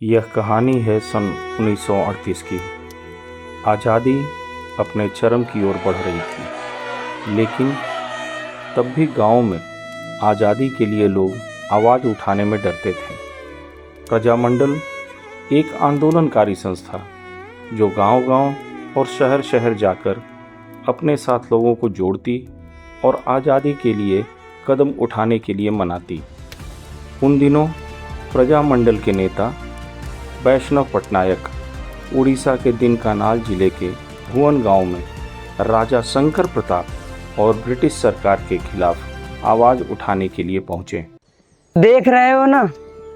यह कहानी है सन 1938 की। आज़ादी अपने चरम की ओर बढ़ रही थी, लेकिन तब भी गांव में आज़ादी के लिए लोग आवाज़ उठाने में डरते थे। प्रजामंडल एक आंदोलनकारी संस्था जो गांव-गांव और शहर-शहर जाकर अपने साथ लोगों को जोड़ती और आज़ादी के लिए कदम उठाने के लिए मनाती। उन दिनों प्रजामंडल के नेता वैष्णव पटनायक उड़ीसा के दीनकानाल जिले के भुवन गांव में राजा शंकर प्रताप और ब्रिटिश सरकार के खिलाफ आवाज़ उठाने के लिए पहुंचे। देख रहे हो ना,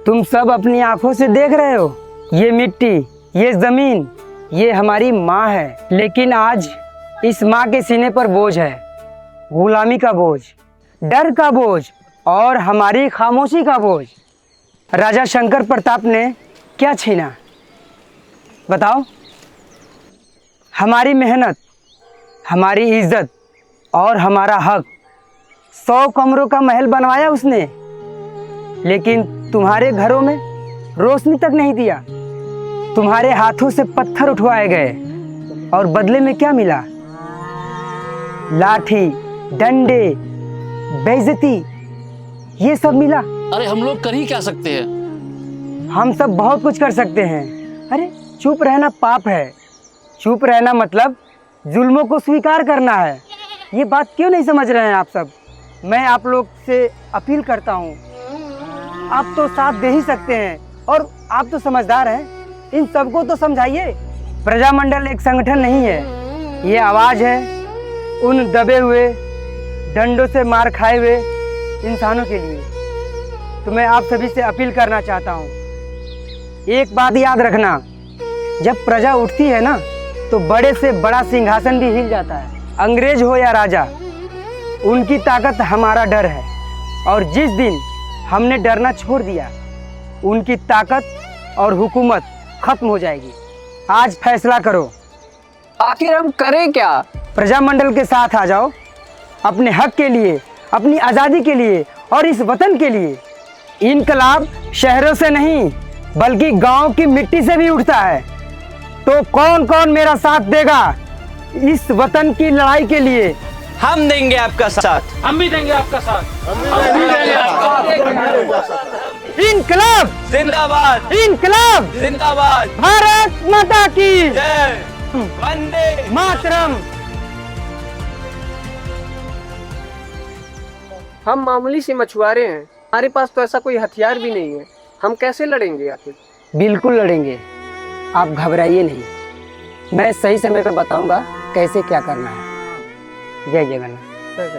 तुम सब अपनी आंखों से देख रहे हो। ये मिट्टी, ये ज़मीन, ये हमारी माँ है। लेकिन आज इस माँ के सीने पर बोझ है, गुलामी का बोझ, डर का बोझ और हमारी खामोशी का बोझ। राजा शंकर प्रताप ने क्या छीना बताओ? हमारी मेहनत, हमारी इज्जत और हमारा हक। 100 कमरों का महल बनवाया उसने, लेकिन तुम्हारे घरों में रोशनी तक नहीं दिया। तुम्हारे हाथों से पत्थर उठवाए गए और बदले में क्या मिला? लाठी, डंडे, बेइज्जती, ये सब मिला। अरे हम लोग कर ही क्या सकते हैं? हम सब बहुत कुछ कर सकते हैं। अरे चुप रहना पाप है। चुप रहना मतलब जुल्मों को स्वीकार करना है। ये बात क्यों नहीं समझ रहे हैं आप सब? मैं आप लोग से अपील करता हूँ, आप तो साथ दे ही सकते हैं और आप तो समझदार हैं। इन सबको तो समझाइए। प्रजामंडल एक संगठन नहीं है, ये आवाज़ है उन दबे हुए, डंडों से मार खाए हुए इंसानों के लिए। तो मैं आप सभी से अपील करना चाहता हूँ, एक बात याद रखना, जब प्रजा उठती है ना तो बड़े से बड़ा सिंहासन भी हिल जाता है। अंग्रेज हो या राजा, उनकी ताकत हमारा डर है। और जिस दिन हमने डरना छोड़ दिया, उनकी ताकत और हुकूमत खत्म हो जाएगी। आज फैसला करो, आखिर हम करें क्या? प्रजामंडल के साथ आ जाओ। अपने हक के लिए, अपनी आज़ादी के लिए और इस वतन के लिए। इनकलाब शहरों से नहीं बल्कि गांव की मिट्टी से भी उठता है। तो कौन कौन मेरा साथ देगा इस वतन की लड़ाई के लिए? हम देंगे आपका साथ। हम भी देंगे आपका साथ। इनकलाब जिंदाबाद, इनकलाब जिंदाबाद। भारत माता की जय, वंदे मातरम। हम मामूली से मछुआरे हैं, हमारे पास तो ऐसा कोई हथियार भी नहीं है। हम कैसे लड़ेंगे आखिर? बिल्कुल लड़ेंगे, आप घबराइए नहीं। मैं सही समय पर बताऊंगा कैसे क्या करना है। जय जगन्नाथ। जय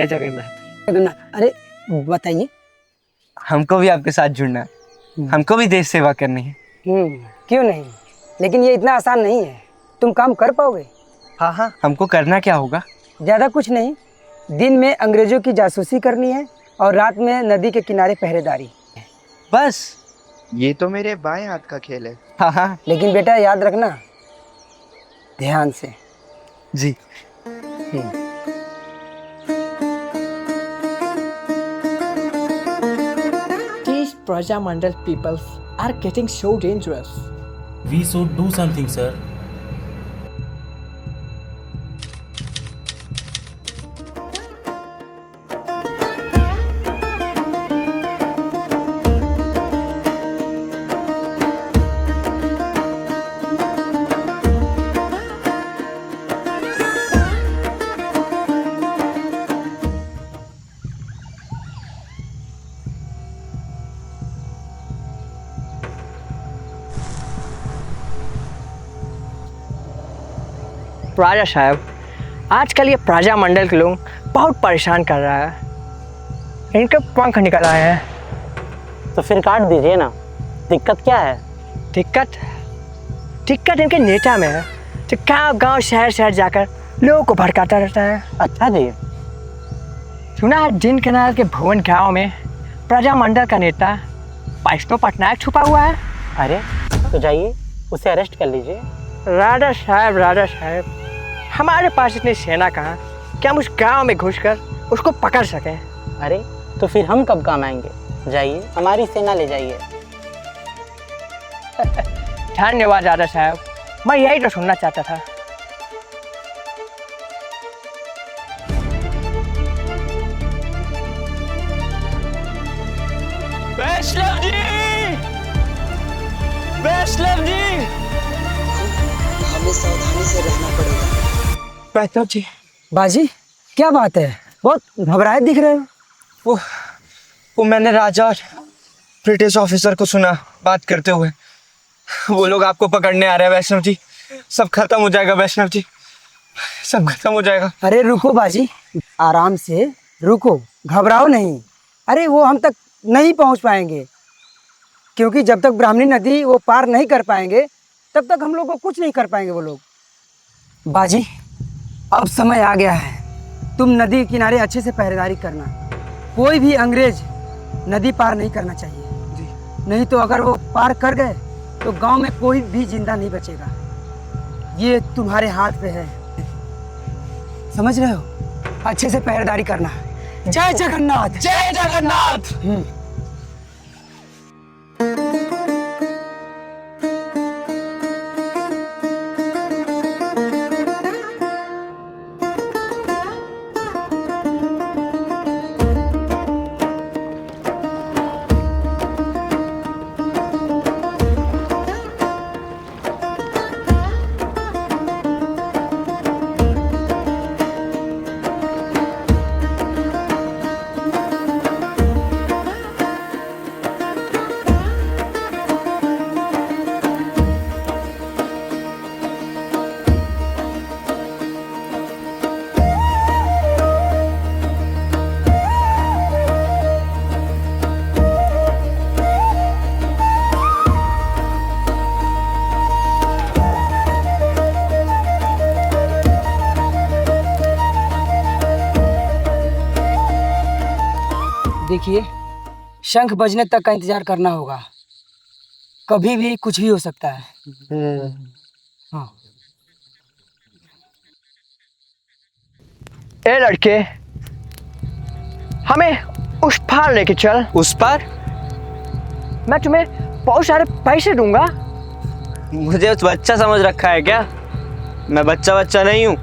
जगन्नाथ। जगन्नाथ, अरे बताइए। हमको भी आपके साथ जुड़ना है, हमको भी देश सेवा करनी है। क्यों नहीं, लेकिन ये इतना आसान नहीं है। तुम काम कर पाओगे? हाँ हाँ, हमको करना क्या होगा? ज़्यादा कुछ नहीं, दिन में अंग्रेजों की जासूसी करनी है और रात में नदी के किनारे पहरेदारी। बस? ये तो मेरे बाएं हाथ का खेल है। हाँ हाँ लेकिन बेटा याद रखना, ध्यान से। जी। These Prajamandal peoples are getting so dangerous. We should do something, sir. राजा साहब, आजकल ये प्रजामंडल के लोग बहुत परेशान कर रहा है। इनके पंख निकल आए हैं। तो फिर काट दीजिए ना, दिक्कत क्या है? दिक्कत इनके नेता में है, तो गाँव गाँव शहर शहर जाकर लोगों को भड़काता रहता है। अच्छा जी। सुना है दीनकानाल के भुवन गाँव में प्रजामंडल का नेता वैष्णव पटनायक छुपा हुआ है। अरे तो जाइए, उसे अरेस्ट कर लीजिए। राजा साहब, हमारे पास इतनी सेना कहाँ कि हम उस गांव में घुसकर उसको पकड़ सकें। अरे तो फिर हम कब काम आएंगे? जाइए, हमारी सेना ले जाइए। धन्यवाद राजा साहब, मैं यही तो सुनना चाहता था। वैष्णव जी, वैष्णव जी, हमें सावधानी से रहना पड़ेगा। वैष्णव जी, बाजी क्या बात है, बहुत घबराए दिख रहे हो। वो मैंने राजा और ब्रिटिश ऑफिसर को सुना बात करते हुए। वो लोग आपको पकड़ने आ रहे हैं वैष्णव जी। सब खत्म हो जाएगा वैष्णव जी, सब खत्म हो जाएगा। अरे रुको बाजी, आराम से रुको, घबराओ नहीं। अरे वो हम तक नहीं पहुंच पाएंगे, क्योंकि जब तक ब्राह्मणी नदी वो पार नहीं कर पाएंगे तब तक हम लोग को कुछ नहीं कर पाएंगे वो लोग। बाजी अब समय आ गया है, तुम नदी के किनारे अच्छे से पहरेदारी करना। कोई भी अंग्रेज नदी पार नहीं करना चाहिए जी। नहीं तो अगर वो पार कर गए तो गांव में कोई भी जिंदा नहीं बचेगा। ये तुम्हारे हाथ पे है, समझ रहे हो? अच्छे से पहरेदारी करना। जय जगन्नाथ, जय जगन्नाथ। देखिए, शंख बजने तक का इंतजार करना होगा, कभी भी कुछ भी हो सकता है। हाँ। ए लड़के, हमें उस पार लेके चल। उस पार? मैं तुम्हें बहुत सारे पैसे दूंगा। मुझे उस बच्चा समझ रखा है क्या? मैं बच्चा नहीं हूँ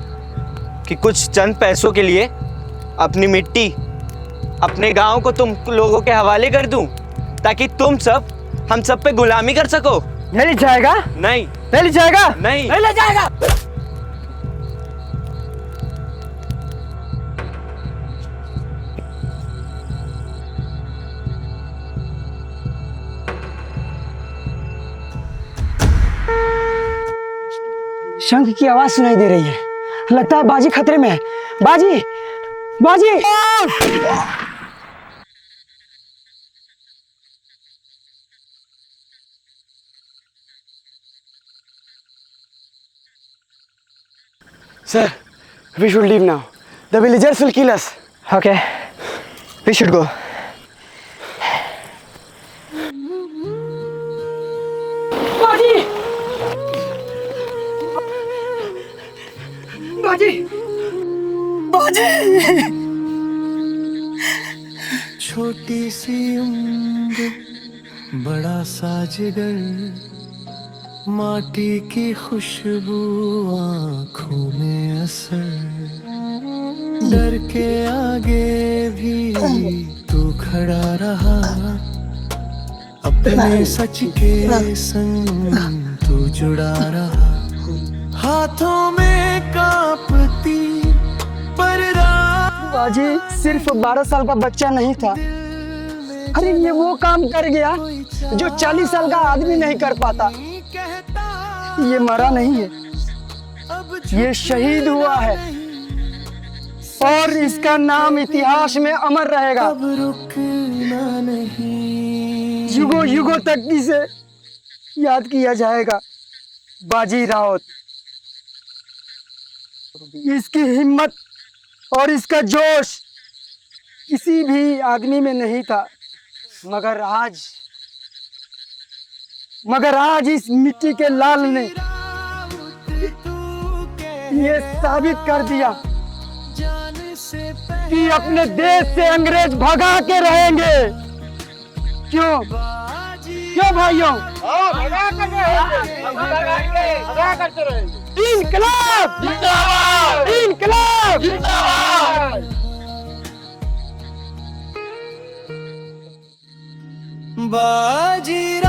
कि कुछ चंद पैसों के लिए अपनी मिट्टी, अपने गांव को तुम लोगों के हवाले कर दूं, ताकि तुम सब हम सब पे गुलामी कर सको। नहीं ले जाएगा, नहीं नहीं ले जाएगा, नहीं नहीं ले जाएगा। शंख की आवाज सुनाई दे रही है, लगता है बाजी खतरे में है। बाजी, बाजी। Sir, we should leave now. The villagers will kill us. Okay, we should go. बाजी, बाजी, बाजी। छोटी सी उम्र, बड़ा सा जिगर, माटी की खुशबू आँखों में असर, डर के आगे भी तू खड़ा रहा, अपने सच के संग तू जुड़ा रहा, हाथों में कांपती पर बाजी सिर्फ 12 साल का बच्चा नहीं था। अरे ये वो काम कर गया जो 40 साल का आदमी नहीं कर पाता। ये मरा नहीं है, ये शहीद हुआ है और इसका नाम इतिहास में अमर रहेगा। युगों युगों तक इसे याद किया जाएगा। बाजी राउत, इसकी हिम्मत और इसका जोश किसी भी आदमी में नहीं था, मगर आज इस मिट्टी के लाल ने ये साबित कर दिया कि अपने देश से अंग्रेज भगा के रहेंगे। क्यों? क्यों भाइयों? इनकलाब जिंदाबाद, इनकलाब जिंदाबाद। बाजी